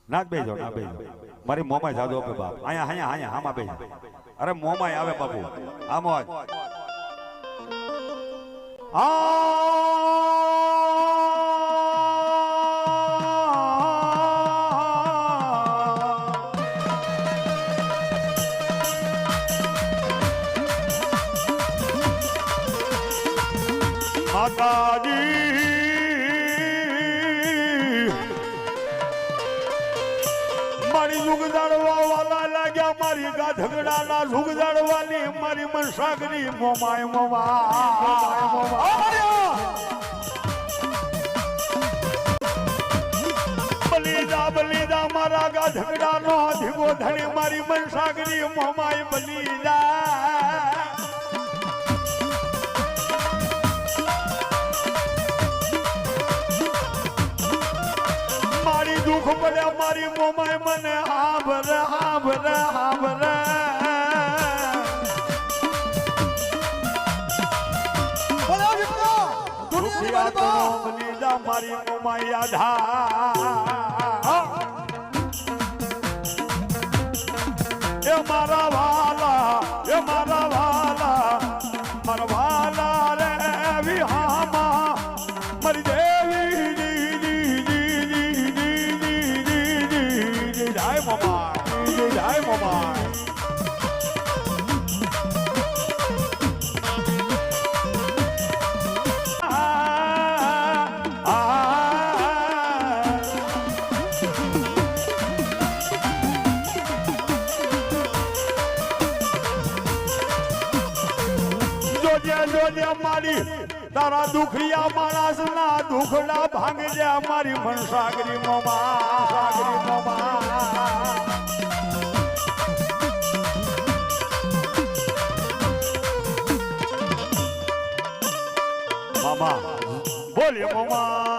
ના બેજો ના બેજો મારી મોમાય જાદુ આપે બાપ આયા આયા આયા હામાં બેજો અરે મોમાય આવે બાપુ આમ હોય માતાજી મારી ઝુગદાડવા વાલા લાગ્યા મારી ગાધગડાના ઝુગદાડવાની મારી મનસાગરી મોમાય મોમા બલીદા મારા ગાધગડાનો ધીગો ધણી મારી મનસાગરી મોમાય બલીદા દુઃખ પડે મારી મોમાય મને આભરે આભરે આભરે મારી મોમાય આધા એ મારા વાલા એ મારા વાલા મારા વાલા રે વિહામા મારી દેવી જય મોમાય જોજે મારી તારા દુખિયા માણસ ના દુખડા ભાંગજે મારી મનસાગરી મોમા સાગરી મોમા મામા બોલે મોમા